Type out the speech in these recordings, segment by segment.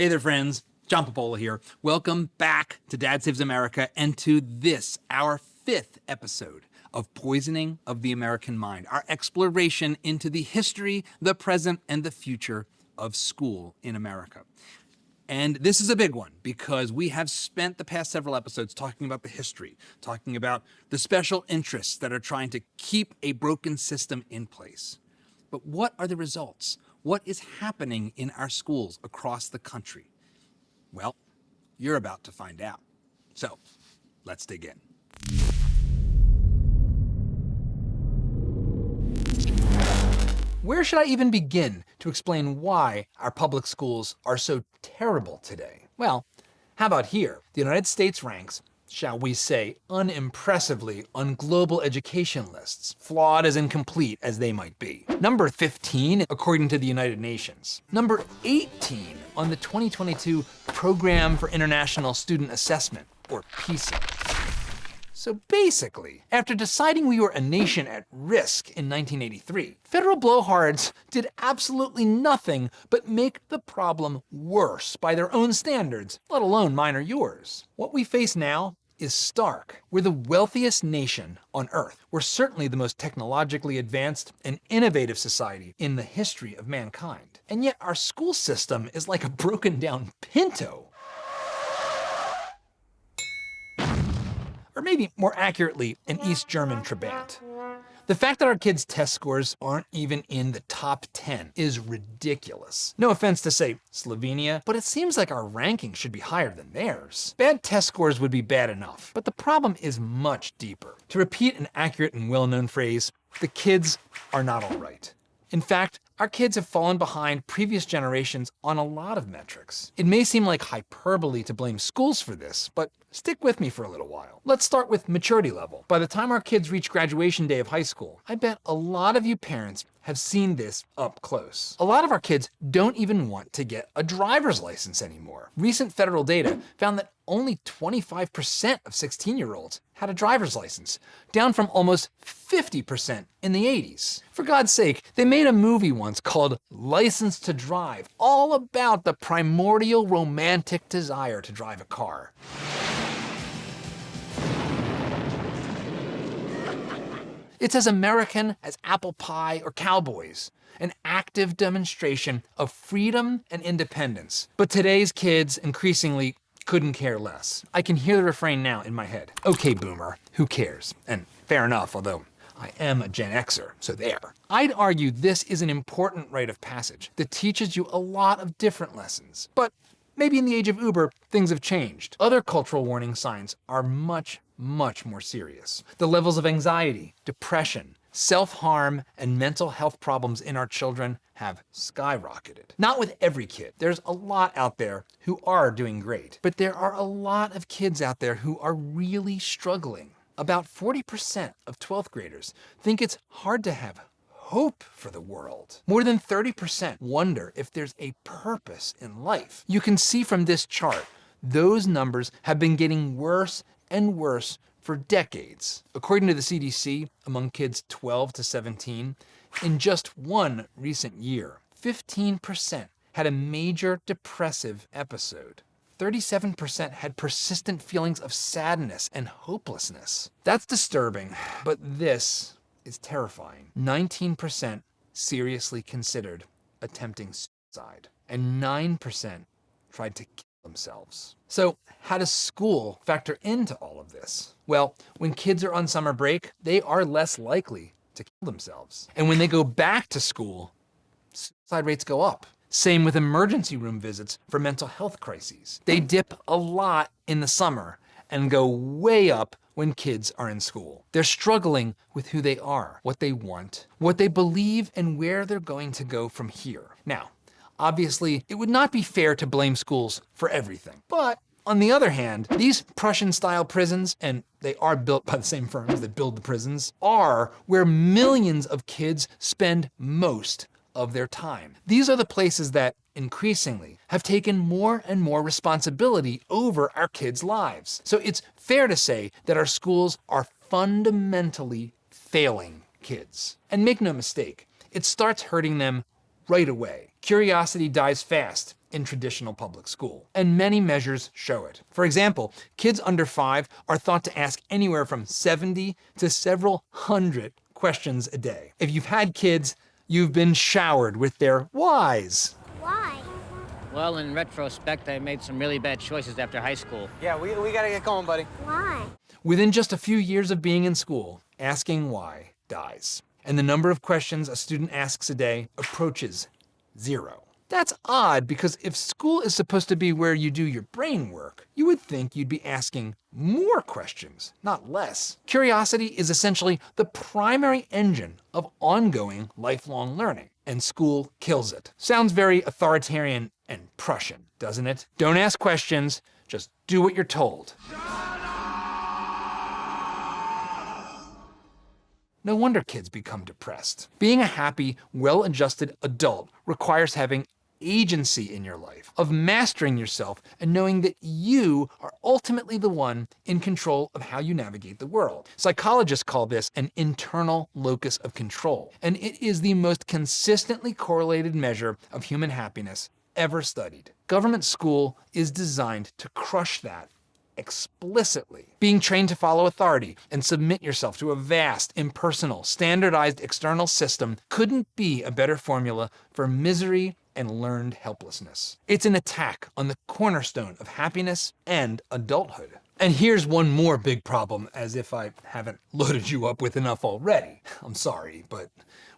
Hey there, friends. John Popola here. Welcome back to Dad Saves America and to this, our 5th episode of Poisoning of the American Mind, our exploration into the history, the present, and the future of school in America. And this is a big one because we have spent the past several episodes talking about the history, talking about the special interests that are trying to keep a broken system in place. But what are the results? What is happening in our schools across the country? Well, you're about to find out. So, let's dig in. Where should I even begin to explain why our public schools are so terrible today? Well, how about here? The United States ranks, shall we say, unimpressively on global education lists, flawed as incomplete as they might be. Number 15, according to the United Nations. Number 18 on the 2022 Program for International Student Assessment, or PISA. So basically, after deciding we were a nation at risk in 1983, federal blowhards did absolutely nothing but make the problem worse by their own standards, let alone mine or yours. What we face now is stark. We're the wealthiest nation on Earth. We're certainly the most technologically advanced and innovative society in the history of mankind. And yet our school system is like a broken down Pinto. Or maybe more accurately, an East German Trabant. The fact that our kids' test scores aren't even in the top 10 is ridiculous. No offense to, say, Slovenia, but it seems like our ranking should be higher than theirs. Bad test scores would be bad enough, but the problem is much deeper. To repeat an accurate and well-known phrase, the kids are not all right. In fact, our kids have fallen behind previous generations on a lot of metrics. It may seem like hyperbole to blame schools for this, but stick with me for a little while. Let's start with maturity level. By the time our kids reach graduation day of high school, I bet a lot of you parents have seen this up close. A lot of our kids don't even want to get a driver's license anymore. Recent federal data found that only 25% of 16-year-olds had a driver's license, down from almost 50% in the 80s. For God's sake, they made a movie once called License to Drive, all about the primordial romantic desire to drive a car. It's as American as apple pie or cowboys, an active demonstration of freedom and independence. But today's kids increasingly couldn't care less. I can hear the refrain now in my head. Okay, boomer, who cares? And fair enough, although I am a Gen Xer, so there. I'd argue this is an important rite of passage that teaches you a lot of different lessons. But maybe in the age of Uber, things have changed. Other cultural warning signs are much more serious. The levels of anxiety, depression, self-harm, and mental health problems in our children have skyrocketed. Not with every kid. There's a lot out there who are doing great, but there are a lot of kids out there who are really struggling. About 40% of 12th graders think it's hard to have hope for the world. More than 30% wonder if there's a purpose in life. You can see from this chart, those numbers have been getting worse and worse for decades. According to the CDC, among kids 12 to 17, in just one recent year, 15% had a major depressive episode. 37% had persistent feelings of sadness and hopelessness. That's disturbing, but this is terrifying. 19% seriously considered attempting suicide, and 9% tried to kill themselves. So how does school factor into all of this? Well, when kids are on summer break, they are less likely to kill themselves. And when they go back to school, suicide rates go up. Same with emergency room visits for mental health crises. They dip a lot in the summer and go way up when kids are in school. They're struggling with who they are, what they want, what they believe, and where they're going to go from here. Now, obviously, it would not be fair to blame schools for everything. But on the other hand, these Prussian-style prisons, and they are built by the same firms that build the prisons, are where millions of kids spend most of their time. These are the places that, increasingly, have taken more and more responsibility over our kids' lives. So it's fair to say that our schools are fundamentally failing kids. And make no mistake, it starts hurting them right away. Curiosity dies fast in traditional public school, and many measures show it. For example, kids under 5 are thought to ask anywhere from 70 to several hundred questions a day. If you've had kids, you've been showered with their whys. Why? Well, in retrospect, I made some really bad choices after high school. Yeah, we gotta get going, buddy. Why? Within just a few years of being in school, asking why dies. And the number of questions a student asks a day approaches 0. That's odd because if school is supposed to be where you do your brain work, you would think you'd be asking more questions, not less. Curiosity is essentially the primary engine of ongoing lifelong learning, and school kills it. Sounds very authoritarian and Prussian, doesn't it? Don't ask questions, just do what you're told. No wonder kids become depressed. Being a happy, well-adjusted adult requires having agency in your life, of mastering yourself and knowing that you are ultimately the one in control of how you navigate the world. Psychologists call this an internal locus of control, and it is the most consistently correlated measure of human happiness ever studied. Government school is designed to crush that explicitly. Being trained to follow authority and submit yourself to a vast, impersonal, standardized external system couldn't be a better formula for misery and learned helplessness. It's an attack on the cornerstone of happiness and adulthood. And here's one more big problem, as if I haven't loaded you up with enough already. I'm sorry, but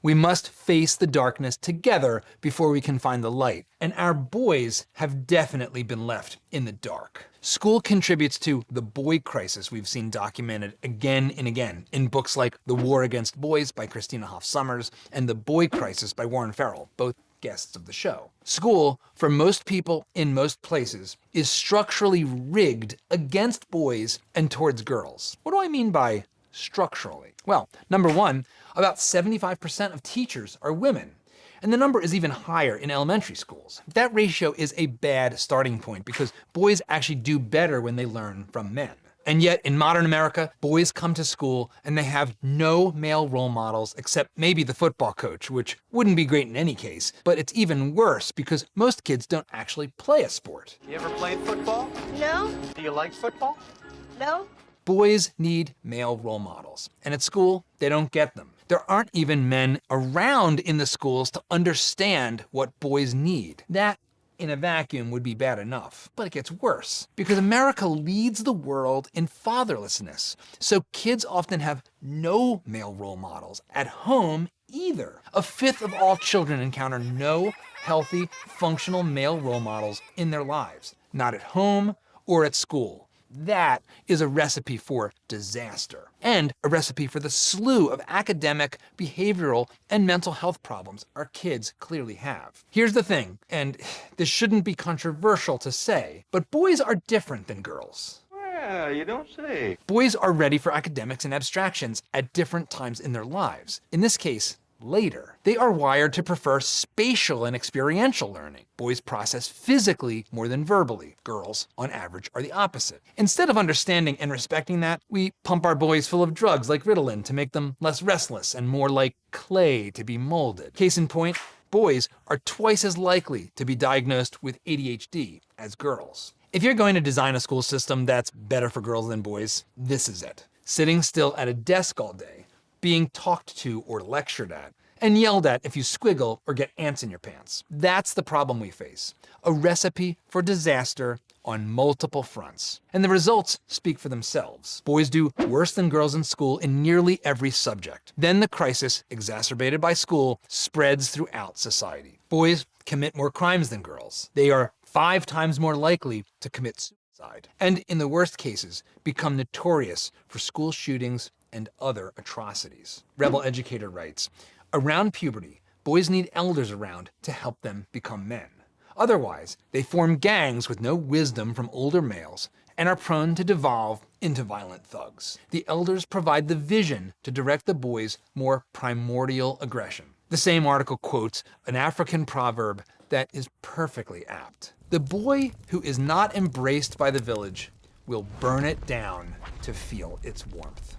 we must face the darkness together before we can find the light. And our boys have definitely been left in the dark. School contributes to the boy crisis we've seen documented again and again in books like The War Against Boys by Christina Hoff Sommers and The Boy Crisis by Warren Farrell, both guests of the show. School, for most people in most places, is structurally rigged against boys and towards girls. What do I mean by structurally? Well, number one, about 75% of teachers are women. And the number is even higher in elementary schools. That ratio is a bad starting point because boys actually do better when they learn from men. And yet, in modern America, boys come to school and they have no male role models except maybe the football coach, which wouldn't be great in any case. But it's even worse because most kids don't actually play a sport. You ever played football? No? Do you like football? No? Boys need male role models, and at school, they don't get them. There aren't even men around in the schools to understand what boys need. That, in a vacuum, would be bad enough. But it gets worse, because America leads the world in fatherlessness. So kids often have no male role models at home either. A fifth of all children encounter no healthy, functional male role models in their lives, not at home or at school. That is a recipe for disaster, and a recipe for the slew of academic, behavioral, and mental health problems our kids clearly have. Here's the thing, and this shouldn't be controversial to say, but boys are different than girls. Well, you don't say. Boys are ready for academics and abstractions at different times in their lives. In this case, later. They are wired to prefer spatial and experiential learning. Boys process physically more than verbally. Girls, on average, are the opposite. Instead of understanding and respecting that, we pump our boys full of drugs like Ritalin to make them less restless and more like clay to be molded. Case in point, boys are twice as likely to be diagnosed with ADHD as girls. If you're going to design a school system that's better for girls than boys, this is it. Sitting still at a desk all day, being talked to or lectured at, and yelled at if you squiggle or get ants in your pants. That's the problem we face. A recipe for disaster on multiple fronts. And the results speak for themselves. Boys do worse than girls in school in nearly every subject. Then the crisis, exacerbated by school, spreads throughout society. Boys commit more crimes than girls. They are 5 times more likely to commit suicide. And in the worst cases, become notorious for school shootings and other atrocities. Rebel Educator writes, around puberty, boys need elders around to help them become men. Otherwise, they form gangs with no wisdom from older males and are prone to devolve into violent thugs. The elders provide the vision to direct the boys' more primordial aggression. The same article quotes an African proverb that is perfectly apt. The boy who is not embraced by the village will burn it down to feel its warmth.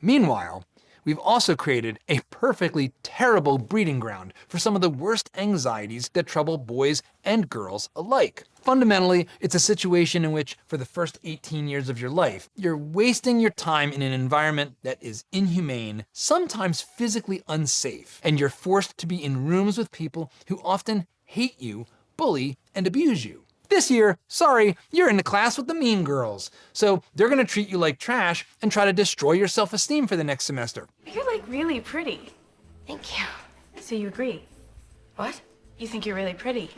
Meanwhile, we've also created a perfectly terrible breeding ground for some of the worst anxieties that trouble boys and girls alike. Fundamentally, it's a situation in which, for the first 18 years of your life, you're wasting your time in an environment that is inhumane, sometimes physically unsafe, and you're forced to be in rooms with people who often hate you, bully, and abuse you. This year, sorry, you're in the class with the mean girls, so they're gonna treat you like trash and try to destroy your self-esteem for the next semester. You're like really pretty. Thank you. So you agree? What? You think you're really pretty?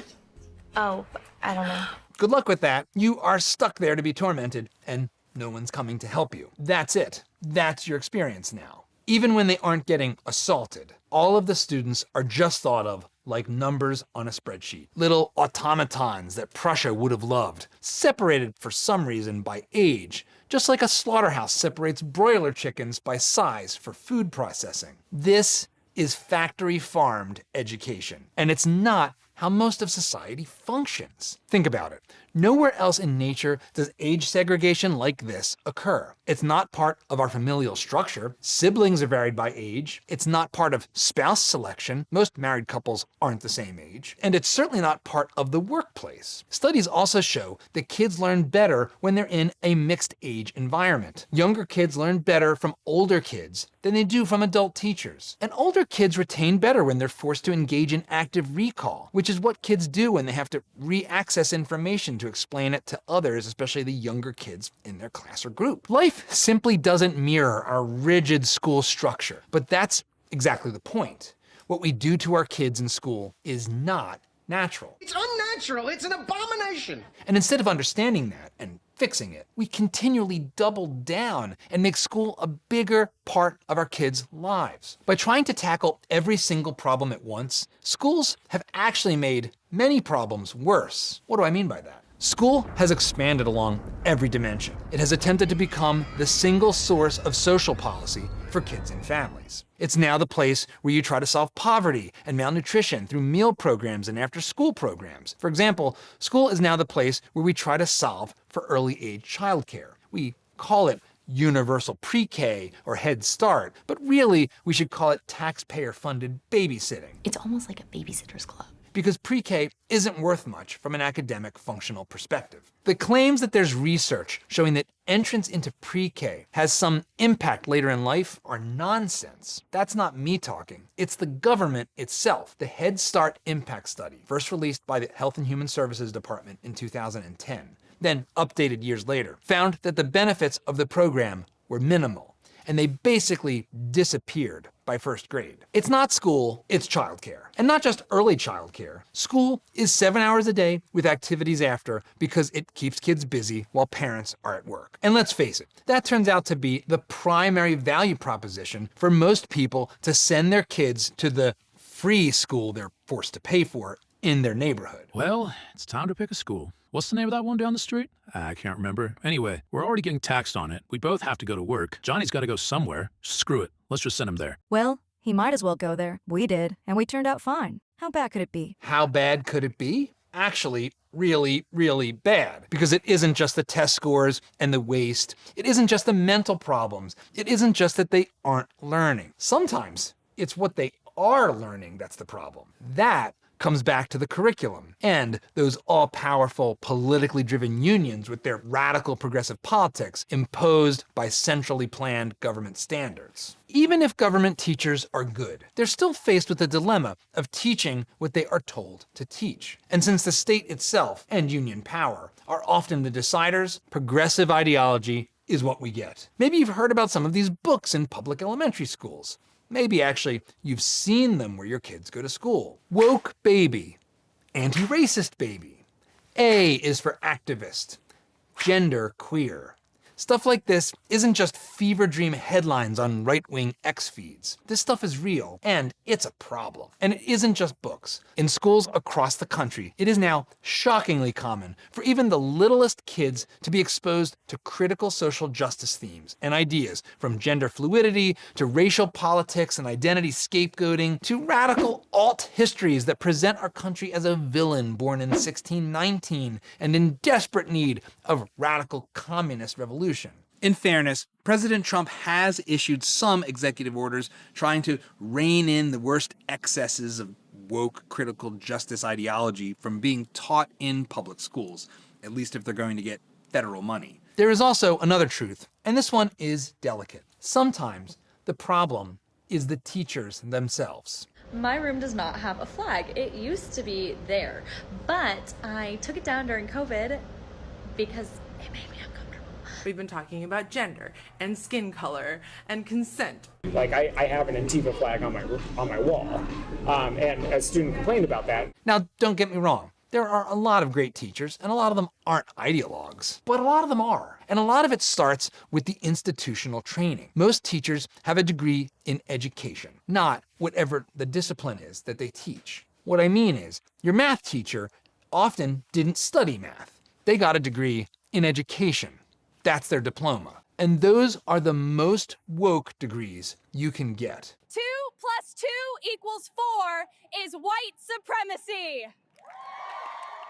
Oh, I don't know. Good luck with that. You are stuck there to be tormented, and no one's coming to help you. That's it. That's your experience now. Even when they aren't getting assaulted, all of the students are just thought of like numbers on a spreadsheet. Little automatons that Prussia would have loved, separated for some reason by age, just like a slaughterhouse separates broiler chickens by size for food processing. This is factory-farmed education, and it's not how most of society functions. Think about it. Nowhere else in nature does age segregation like this occur. It's not part of our familial structure. Siblings are varied by age. It's not part of spouse selection. Most married couples aren't the same age. And it's certainly not part of the workplace. Studies also show that kids learn better when they're in a mixed age environment. Younger kids learn better from older kids than they do from adult teachers. And older kids retain better when they're forced to engage in active recall, which is what kids do when they have to re-access information to explain it to others, especially the younger kids in their class or group. Life simply doesn't mirror our rigid school structure, but that's exactly the point. What we do to our kids in school is not natural. It's unnatural. It's an abomination. And instead of understanding that and fixing it, we continually double down and make school a bigger part of our kids' lives. By trying to tackle every single problem at once, schools have actually made many problems worse. What do I mean by that? School has expanded along every dimension. It has attempted to become the single source of social policy for kids and families. It's now the place where you try to solve poverty and malnutrition through meal programs and after-school programs. For example, school is now the place where we try to solve for early-age childcare. We call it universal pre-K or Head Start, but really we should call it taxpayer-funded babysitting. It's almost like a babysitter's club. Because pre-K isn't worth much from an academic functional perspective. The claims that there's research showing that entrance into pre-K has some impact later in life are nonsense. That's not me talking. It's the government itself. The Head Start Impact Study, first released by the Health and Human Services Department in 2010, then updated years later, found that the benefits of the program were minimal, and they basically disappeared by first grade. It's not school, it's childcare. And not just early childcare. School is 7 hours a day with activities after because it keeps kids busy while parents are at work. And let's face it, that turns out to be the primary value proposition for most people to send their kids to the free school they're forced to pay for in their neighborhood. Well, it's time to pick a school. What's the name of that one down the street? I can't remember. Anyway, we're already getting taxed on it. We both have to go to work. Johnny's got to go somewhere. Screw it. Let's just send him there. Well, he might as well go there. We did, and we turned out fine. How bad could it be? How bad could it be? Actually, really, really bad. Because it isn't just the test scores and the waste. It isn't just the mental problems. It isn't just that they aren't learning. Sometimes it's what they are learning that's the problem. That comes back to the curriculum and those all-powerful, politically driven unions with their radical progressive politics imposed by centrally planned government standards. Even if government teachers are good, they're still faced with the dilemma of teaching what they are told to teach. And since the state itself and union power are often the deciders, progressive ideology is what we get. Maybe you've heard about some of these books in public elementary schools. Maybe actually you've seen them where your kids go to school. Woke baby, anti-racist baby. A is for activist, gender queer. Stuff like this isn't just fever dream headlines on right-wing X feeds. This stuff is real, and it's a problem. And it isn't just books. In schools across the country, it is now shockingly common for even the littlest kids to be exposed to critical social justice themes and ideas, from gender fluidity to racial politics and identity scapegoating to radical alt histories that present our country as a villain born in 1619 and in desperate need of radical communist revolution. In fairness, President Trump has issued some executive orders trying to rein in the worst excesses of woke critical justice ideology from being taught in public schools, at least if they're going to get federal money. There is also another truth, and this one is delicate. Sometimes the problem is the teachers themselves. My room does not have a flag. It used to be there, but I took it down during COVID because it made me uncomfortable. We've been talking about gender and skin color and consent. Like I have an Antifa flag on my wall, and a student complained about that. Now, don't get me wrong. There are a lot of great teachers, and a lot of them aren't ideologues, but a lot of them are. And a lot of it starts with the institutional training. Most teachers have a degree in education, not whatever the discipline is that they teach. What I mean is, your math teacher often didn't study math. They got a degree in education. That's their diploma. And those are the most woke degrees you can get. 2 + 2 = 4 is white supremacy.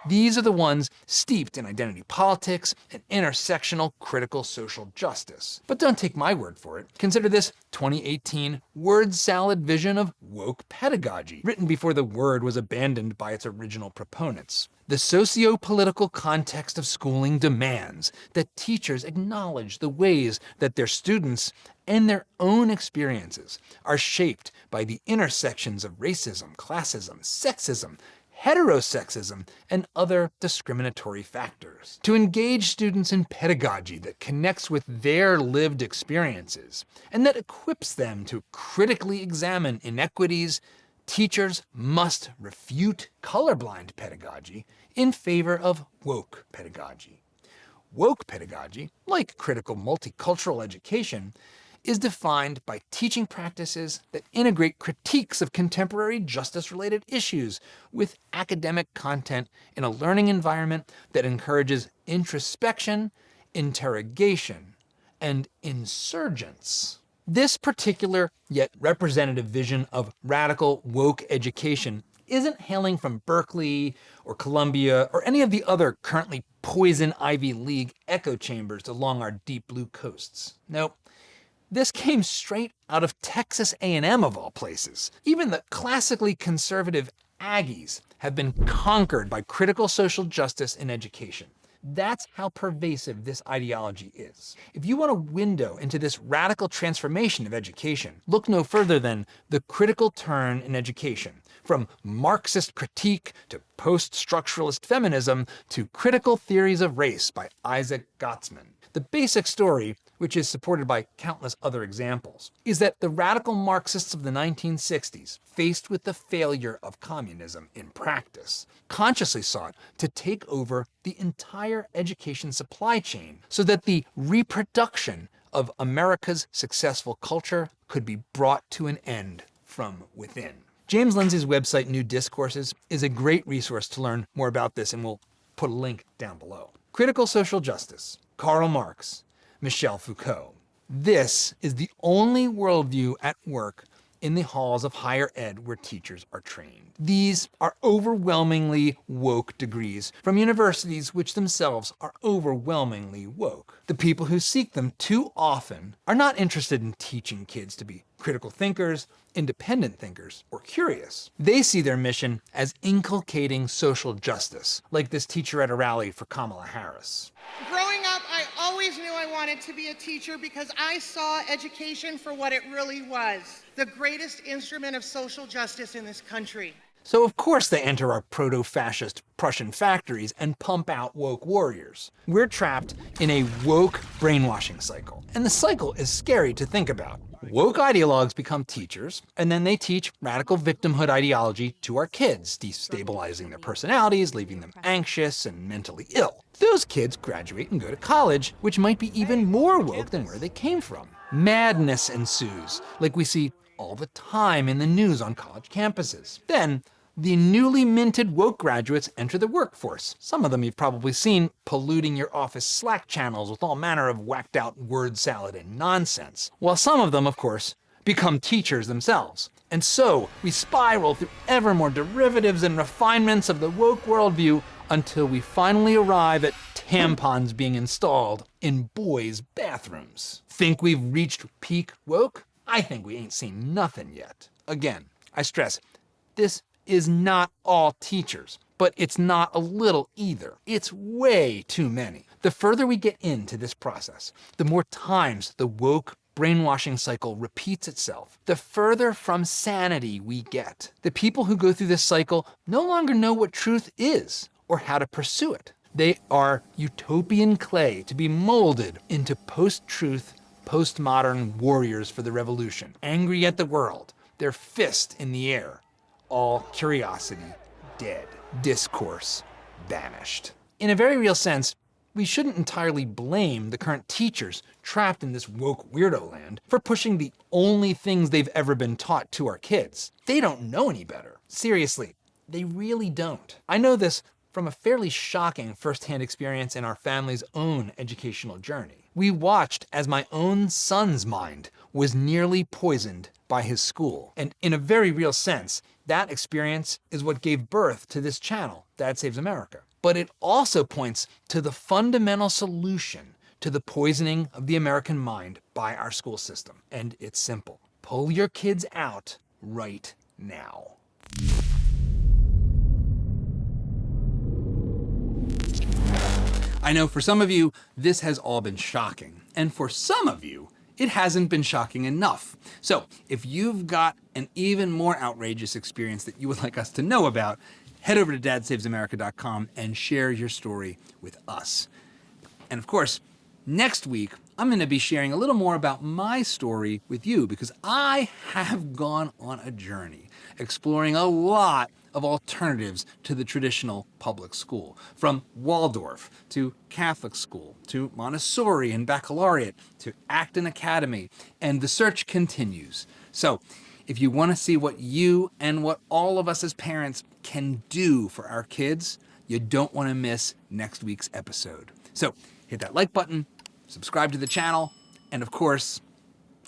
These are the ones steeped in identity politics and intersectional critical social justice. But don't take my word for it. Consider this 2018 word salad vision of woke pedagogy, written before the word was abandoned by its original proponents. The socio-political context of schooling demands that teachers acknowledge the ways that their students and their own experiences are shaped by the intersections of racism, classism, sexism, heterosexism, and other discriminatory factors. To engage students in pedagogy that connects with their lived experiences and that equips them to critically examine inequities, teachers must refute colorblind pedagogy in favor of woke pedagogy. Woke pedagogy, like critical multicultural education, is defined by teaching practices that integrate critiques of contemporary justice-related issues with academic content in a learning environment that encourages introspection, interrogation, and insurgence. This particular yet representative vision of radical woke education isn't hailing from Berkeley or Columbia or any of the other currently poison Ivy League echo chambers along our deep blue coasts. Nope. This came straight out of Texas A&M of all places. Even the classically conservative Aggies have been conquered by critical social justice in education. That's how pervasive this ideology is. If you want a window into this radical transformation of education, look no further than The Critical Turn in Education. From Marxist critique to post-structuralist feminism to critical theories of race by Isaac Gottsman. The basic story, which is supported by countless other examples, is that the radical Marxists of the 1960s, faced with the failure of communism in practice, consciously sought to take over the entire education supply chain so that the reproduction of America's successful culture could be brought to an end from within. James Lindsay's website, New Discourses, is a great resource to learn more about this, and we'll put a link down below. Critical Social Justice, Karl Marx, Michel Foucault. This is the only worldview at work in the halls of higher ed where teachers are trained. These are overwhelmingly woke degrees from universities which themselves are overwhelmingly woke. The people who seek them too often are not interested in teaching kids to be critical thinkers, independent thinkers, or curious. They see their mission as inculcating social justice, like this teacher at a rally for Kamala Harris. Growing up, I always knew I wanted to be a teacher because I saw education for what it really was, the greatest instrument of social justice in this country. So of course they enter our proto-fascist Prussian factories and pump out woke warriors. We're trapped in a woke brainwashing cycle, and the cycle is scary to think about. Woke ideologues become teachers, and then they teach radical victimhood ideology to our kids, destabilizing their personalities, leaving them anxious and mentally ill. Those kids graduate and go to college, which might be even more woke than where they came from. Madness ensues, like we see all the time in the news on college campuses. Then, the newly minted woke graduates enter the workforce. Some of them you've probably seen polluting your office Slack channels with all manner of whacked out word salad and nonsense. While some of them, of course, become teachers themselves. And so, we spiral through ever more derivatives and refinements of the woke worldview until we finally arrive at tampons being installed in boys' bathrooms. Think we've reached peak woke? I think we ain't seen nothing yet. Again, I stress, this is not all teachers, but it's not a little either. It's way too many. The further we get into this process, the more times the woke brainwashing cycle repeats itself, the further from sanity we get. The people who go through this cycle no longer know what truth is or how to pursue it. They are utopian clay to be molded into post-truth, postmodern warriors for the revolution, angry at the world, their fist in the air, all curiosity dead, discourse banished. In a very real sense, we shouldn't entirely blame the current teachers trapped in this woke weirdo land for pushing the only things they've ever been taught to our kids. They don't know any better. Seriously, they really don't. I know this from a fairly shocking firsthand experience in our family's own educational journey. We watched as my own son's mind was nearly poisoned by his school. And in a very real sense, that experience is what gave birth to this channel, Dad Saves America. But it also points to the fundamental solution to the poisoning of the American mind by our school system. And it's simple. Pull your kids out right now. I know for some of you, this has all been shocking. And for some of you, it hasn't been shocking enough. So if you've got an even more outrageous experience that you would like us to know about, head over to dadssavesamerica.com and share your story with us. And of course, next week, I'm going to be sharing a little more about my story with you because I have gone on a journey exploring a lot of alternatives to the traditional public school, from Waldorf to Catholic school to Montessori and baccalaureate to Acton Academy, and the search continues. So if you want to see what you and what all of us as parents can do for our kids, you don't want to miss next week's episode. So hit that like button, subscribe to the channel, and of course,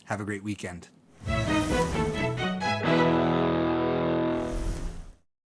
have a great weekend.